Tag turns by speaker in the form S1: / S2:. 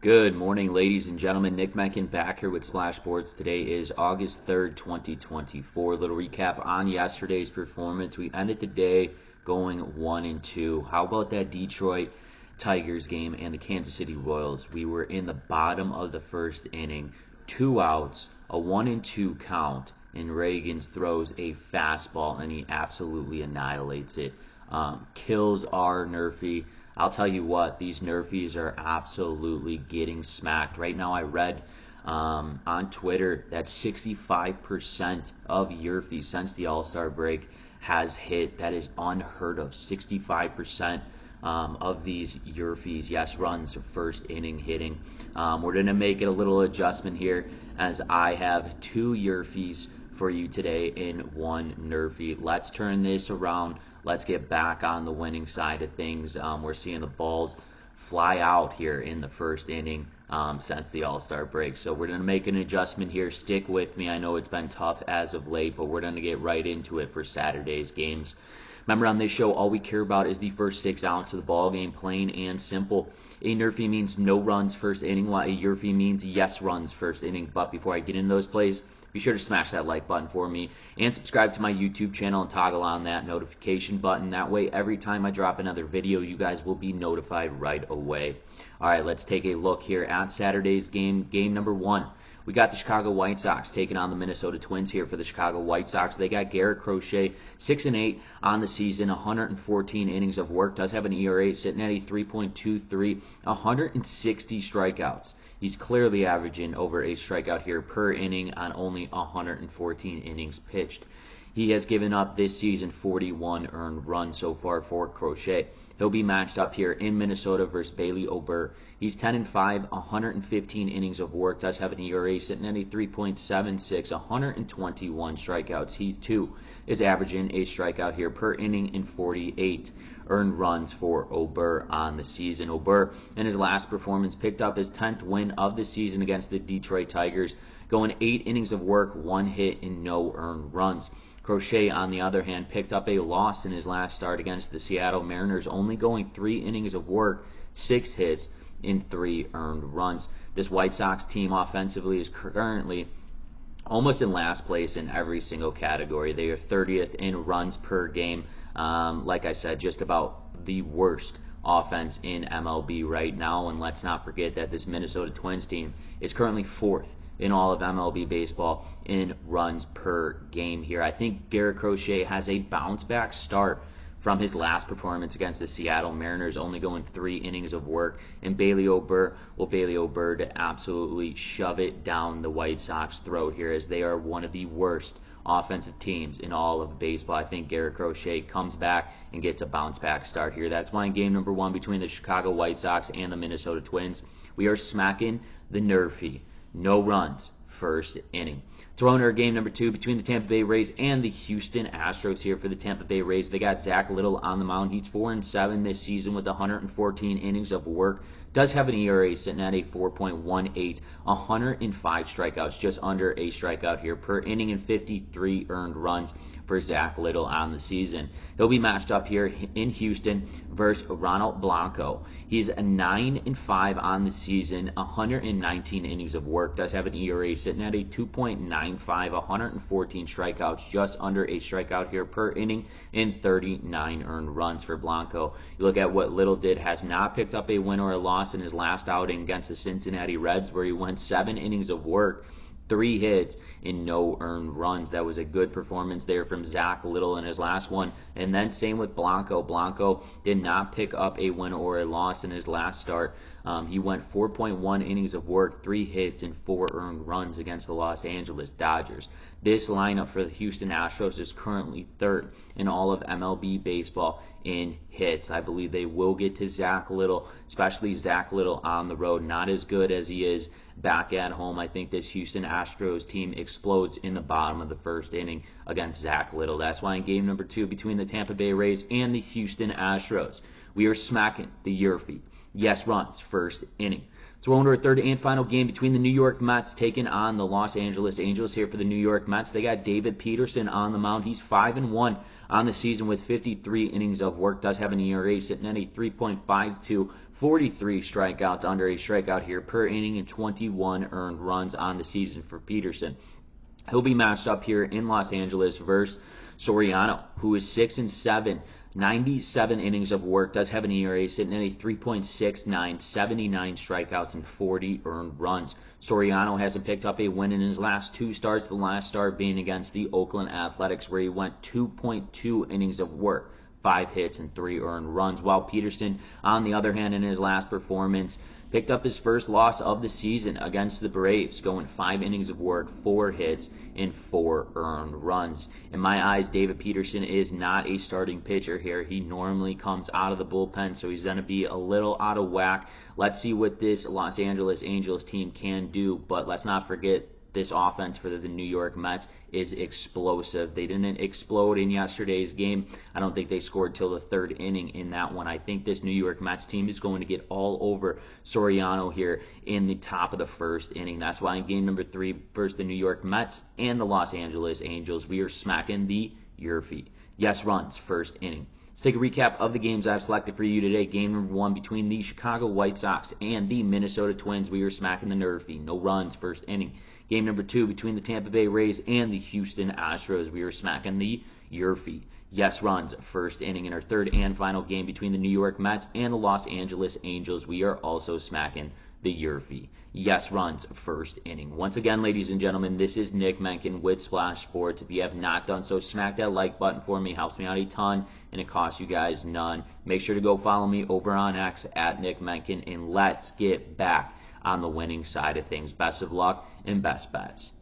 S1: Good morning, ladies and gentlemen. Nick Menken back here with Splash Sports. Today is August 3rd, 2024. Little recap on yesterday's performance. We ended the day going 1-2. How about that Detroit Tigers game and the Kansas City Royals? We were in the bottom of the first inning, 2 outs, a 1-2 count, and Reagans throws a fastball and he absolutely annihilates it. Kills our NRFI. I'll tell you what, these NRFIs are absolutely getting smacked. Right now I read on Twitter that 65% of YRFI since the All-Star break has hit. That is unheard of. 65% of these YRFIs, yes, runs first inning hitting. We're going to make it a little adjustment here as I have 2 YRFIs for you today in 1 NRFI. Let's turn this around. Let's get back on the winning side of things. We're seeing the balls fly out here in the first inning since the All-Star break. So we're going to make an adjustment here. Stick with me. I know it's been tough as of late, but we're going to get right into it for Saturday's games. Remember, on this show, all we care about is the first 6 outs of the ball game, plain and simple. A NRFI means no runs first inning, while a YRFI means yes runs first inning. But before I get into those plays, be sure to smash that like button for me and subscribe to my YouTube channel and toggle on that notification button. That way, every time I drop another video, you guys will be notified right away. All right, let's take a look here at Saturday's game number 1. We got the Chicago White Sox taking on the Minnesota Twins here for the Chicago White Sox. They got Garrett Crochet, 6-8 on the season, 114 innings of work. Does have an ERA sitting at a 3.23, 160 strikeouts. He's clearly averaging over a strikeout here per inning on only 114 innings pitched. He has given up this season 41 earned runs so far for Crochet. He'll be matched up here in Minnesota versus Bailey Ober. He's 10-5, 115 innings of work. Does have an ERA sitting at a 3.76, 121 strikeouts. He too is averaging a strikeout here per inning in 48 earned runs for Ober on the season. Ober in his last performance picked up his 10th win of the season against the Detroit Tigers, going 8 innings of work, 1 hit, and no earned runs. Crochet, on the other hand, picked up a loss in his last start against the Seattle Mariners, only going 3 innings of work, 6 hits, and 3 earned runs. This White Sox team offensively is currently almost in last place in every single category. They are 30th in runs per game. Like I said, just about the worst offense in MLB right now. And let's not forget that this Minnesota Twins team is currently 4th in all of MLB baseball in runs per game here. I think Garrett Crochet has a bounce-back start from his last performance against the Seattle Mariners, only going 3 innings of work. And Bailey Ober to absolutely shove it down the White Sox throat here, as they are one of the worst offensive teams in all of baseball. I think Garrett Crochet comes back and gets a bounce-back start here. That's why in game number 1 between the Chicago White Sox and the Minnesota Twins, we are smacking the NRFI. No runs first inning. Throwing our game number 2 between the Tampa Bay Rays and the Houston Astros here for the Tampa Bay Rays. They got Zach Little on the mound. He's 4-7 this season with 114 innings of work. Does have an ERA sitting at a 4.18, 105 strikeouts, just under a strikeout here per inning, and 53 earned runs for Zach Little on the season. He'll be matched up here in Houston versus Ronald Blanco. He's a 9-5 on the season, 119 innings of work. Does have an ERA sitting at a 2.95, 114 strikeouts, just under a strikeout here per inning, and 39 earned runs for Blanco. You look at what Little did, has not picked up a win or a loss in his last outing against the Cincinnati Reds, where he went 7 innings of work, 3 hits, and no earned runs. That was a good performance there from Zach Little in his last one. And then same with Blanco. Blanco did not pick up a win or a loss in his last start. He went 4.1 innings of work, 3 hits, and 4 earned runs against the Los Angeles Dodgers. This lineup for the Houston Astros is currently 3rd in all of MLB baseball in hits. I believe they will get to Zach Little, especially Zach Little on the road. Not as good as he is back at home. I think this Houston Astros team explodes in the bottom of the first inning against Zach Little. That's why in game number 2 between the Tampa Bay Rays and the Houston Astros, we are smacking the YRFI. Yes runs, first inning. So we're into our third and final game between the New York Mets taking on the Los Angeles Angels. Here for the New York Mets, they got David Peterson on the mound. He's 5-1 on the season with 53 innings of work. Does have an ERA sitting at a 3.52, 43 strikeouts, under a strikeout here per inning, and 21 earned runs on the season for Peterson. He'll be matched up here in Los Angeles versus Soriano, who is 6-7. 97 innings of work, does have an ERA sitting at a 3.69, 79 strikeouts, and 40 earned runs. Soriano hasn't picked up a win in his last 2 starts, the last start being against the Oakland Athletics, where he went 2.2 innings of work, 5 hits, and 3 earned runs, while Peterson, on the other hand, in his last performance, picked up his first loss of the season against the Braves, going 5 innings of work, 4 hits, and 4 earned runs. In my eyes, David Peterson is not a starting pitcher here. He normally comes out of the bullpen, so he's going to be a little out of whack. Let's see what this Los Angeles Angels team can do, but let's not forget this offense for the New York Mets is explosive. They didn't explode in yesterday's game. I don't think they scored till the 3rd inning in that one. I think this New York Mets team is going to get all over Soriano here in the top of the 1st inning. That's why in game number 3 versus the New York Mets and the Los Angeles Angels, we are smacking the YRFI. Yes runs, 1st inning. Let's take a recap of the games I've selected for you today. Game number 1 between the Chicago White Sox and the Minnesota Twins. We are smacking the NRFI. No runs, 1st inning. Game number 2 between the Tampa Bay Rays and the Houston Astros. We are smacking the YRFI. Yes runs, 1st inning. In our 3rd and final game between the New York Mets and the Los Angeles Angels, we are also smacking the YRFI. Yes runs, 1st inning. Once again, ladies and gentlemen, this is Nick Menken with Splash Sports. If you have not done so, smack that like button for me. It helps me out a ton, and it costs you guys none. Make sure to go follow me over on X at Nick Menken, and let's get back on the winning side of things. Best of luck and best bets.